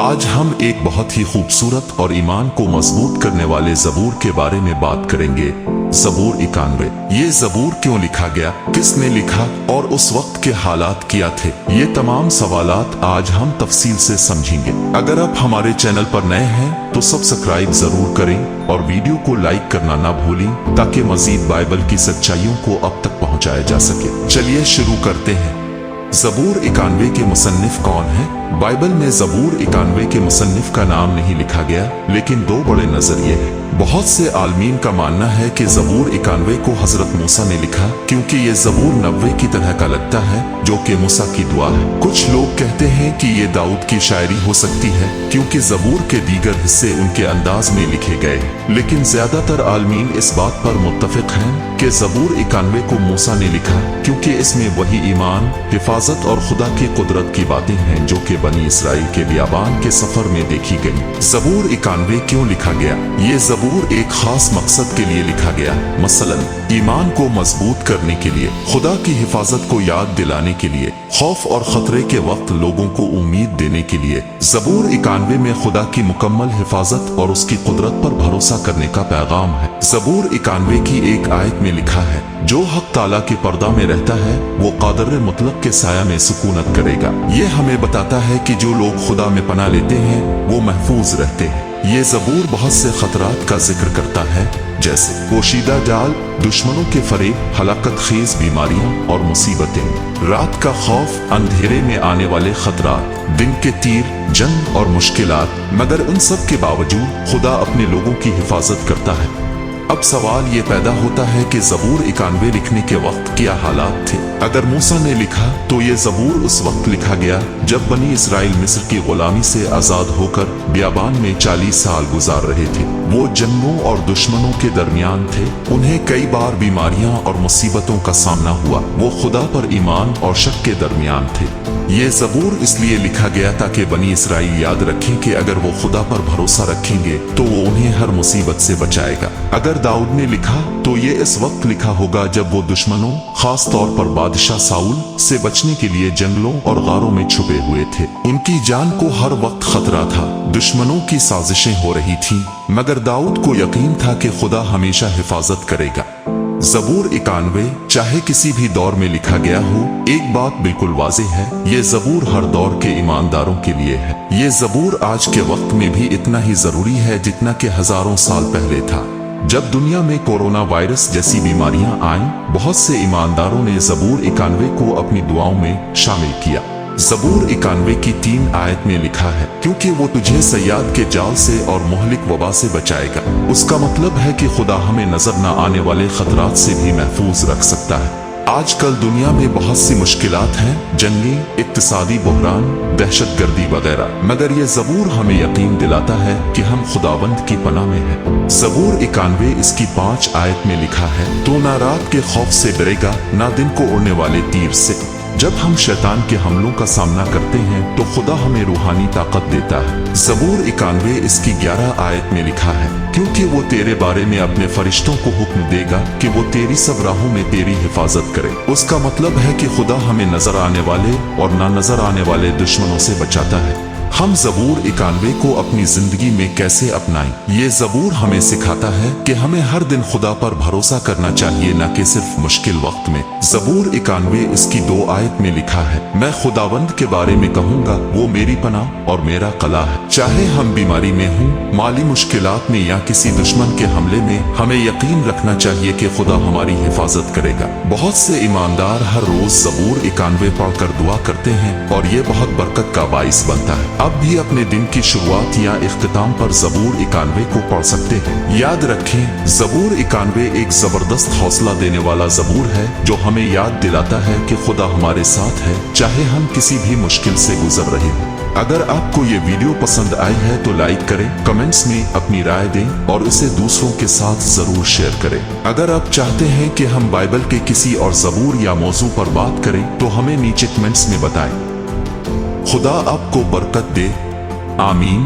آج हम एक बहुत ही खूबसूरत और ईमान को मजबूत करने वाले ज़बूर के बारे में बात करेंगे। ज़बूर 91। ये ज़बूर क्यों लिखा गया, किसने लिखा और उस वक्त के हालात क्या थे, ये तमाम सवालात आज हम तफसील से समझेंगे। अगर आप हमारे चैनल पर नए हैं तो सब्सक्राइब जरूर करें और वीडियो को लाइक करना ना भूलें ताकि मजीद बाइबल की सच्चाइयों को अब तक पहुंचाया जा सके। चलिए शुरू करते हैं। ज़बूर 91 के मुसन्निफ कौन है? बाइबल में ज़बूर 91 के मुसन्निफ का नाम नहीं लिखा गया, लेकिन दो बड़े नजरिए हैं। बहुत से आलमीन का मानना है कि ज़बूर 91 को हजरत मूसा ने लिखा, क्योंकि ये ज़बूर 90 की तरह का लगता है जो कि मूसा की दुआ है। कुछ लोग कहते हैं कि ये दाऊद की शायरी हो सकती है, क्योंकि ज़बूर के दीगर हिस्से उनके अंदाज में लिखे गए, लेकिन ज्यादातर आलमीन इस बात पर मुत्तफिक हैं कि ज़बूर 91 को मूसा ने लिखा, क्योंकि इसमें वही ईमान, हिफाजत और खुदा की कुदरत की बातें हैं जो कि बनी इसराइल के बियाबान के सफर में देखी गई। ज़बूर 91 क्यों लिखा गया? ये ज़बूर एक खास मकसद के लिए लिखा गया, मसलन ईमान को मजबूत करने के लिए, खुदा की हिफाजत को याद दिलाने के लिए, खौफ और खतरे के वक्त लोगों को उम्मीद देने के लिए। ज़बूर 91 में खुदा की मुकम्मल हिफाजत और उसकी कुदरत पर भरोसा करने का पैगाम है। ज़बूर 91 की एक आयत में लिखा है, जो हक ताला के पर्दा में रहता है वो कादर मुतलक के साया में सुकूनत करेगा। ये हमें बताता है कि जो लोग खुदा में पनाह लेते हैं वो महफूज रहते हैं। ये ज़बूर बहुत से खतरात का जिक्र करता है, जैसे पोशीदा जाल, दुश्मनों के फरेब, हलाकत खेज बीमारियां और मुसीबतें, रात का खौफ, अंधेरे में आने वाले खतरात, दिन के तीर, जंग और मुश्किलात। मगर उन सब के बावजूद खुदा अपने लोगों की हिफाजत करता है। अब सवाल ये पैदा होता है कि ज़बूर 91 लिखने के वक्त क्या हालात थे? अगर मूसा ने लिखा तो ये ज़बूर उस वक्त लिखा गया जब बनी इसराइल मिस्र की गुलामी से आजाद होकर बियाबान में 40 साल गुजार रहे थे। वो जंगों और दुश्मनों के दरमियान थे। उन्हें कई बार बीमारियां और मुसीबतों का सामना हुआ। वो खुदा पर ईमान और शक के दरमियान थे। ये ज़बूर इसलिए लिखा गया ताकि बनी इसराइल याद रखें कि अगर वो खुदा पर भरोसा रखेंगे तो वो उन्हें हर मुसीबत से बचाएगा। अगर दाऊद ने लिखा तो ये इस वक्त लिखा होगा जब वो दुश्मनों, खास तौर पर बादशाह साउल से बचने के लिए जंगलों और गारों में छुपे हुए थे। उनकी जान को हर वक्त खतरा था, दुश्मनों की साजिशें हो रही थीं, मगर दाऊद को यकीन था कि खुदा हमेशा हिफाजत करेगा। ज़बूर 91 चाहे किसी भी दौर में लिखा गया हो, एक बात बिल्कुल वाज़ेह है, ये ज़बूर हर दौर के ईमानदारों के लिए है। ये ज़बूर आज के वक्त में भी इतना ही जरूरी है जितना कि हजारों साल पहले था। जब दुनिया में कोरोना वायरस जैसी बीमारियां आईं, बहुत से ईमानदारों ने ज़बूर 91 को अपनी दुआओं में शामिल किया। ज़बूर 91 की 3 आयत में लिखा है, क्योंकि वो तुझे सयाद के जाल से और मुहलिक वबा से बचाएगा। उसका मतलब है कि खुदा हमें नजर न आने वाले खतरात से भी महफूज रख सकता है। आजकल दुनिया में बहुत सी मुश्किलात हैं, जंगी, इक्तिसादी बहरान, दहशतगर्दी वगैरह, मगर ये ज़बूर हमें यकीन दिलाता है कि हम खुदावंद की पनाह में हैं। ज़बूर 91 इसकी 5 आयत में लिखा है, तो ना रात के खौफ से डरेगा, ना दिन को उड़ने वाले तीर से। जब हम शैतान के हमलों का सामना करते हैं तो खुदा हमें रूहानी ताकत देता है। ज़बूर 91 इसकी 11 आयत में लिखा है, क्योंकि वो तेरे बारे में अपने फरिश्तों को हुक्म देगा कि वो तेरी सब राहों में तेरी हिफाजत करे। उसका मतलब है कि खुदा हमें नजर आने वाले और ना नजर आने वाले दुश्मनों से बचाता है। हम ज़बूर 91 को अपनी जिंदगी में कैसे अपनाएं? ये ज़बूर हमें सिखाता है कि हमें हर दिन खुदा पर भरोसा करना चाहिए, न कि सिर्फ मुश्किल वक्त में। ज़बूर 91 इसकी 2 आयत में लिखा है, मैं खुदावंद के बारे में कहूँगा, वो मेरी पनाह और मेरा कला है। चाहे हम बीमारी में हों, माली मुश्किलात में या किसी दुश्मन के हमले में, हमें यकीन रखना चाहिए कि खुदा हमारी हिफाजत करेगा। बहुत से ईमानदार हर रोज ज़बूर 91 पढ़कर दुआ करते हैं और ये बहुत बरकत का बाइस बनता है। अब भी अपने दिन की शुरुआत या इख्तिताम पर ज़बूर 91 को पढ़ सकते हैं। याद रखें, ज़बूर 91 एक जबरदस्त हौसला देने वाला ज़बूर है जो हमें याद दिलाता है कि खुदा हमारे साथ है, चाहे हम किसी भी मुश्किल से गुजर रहे हों। अगर आपको ये वीडियो पसंद आई है तो लाइक करें, कमेंट्स में अपनी राय दें और इसे दूसरों के साथ जरूर शेयर करें। अगर आप चाहते हैं कि हम बाइबल के किसी और ज़बूर या मौजू पर बात करें तो हमें नीचे कमेंट्स में बताएं। खुदा आपको बरकत दे। आमीन।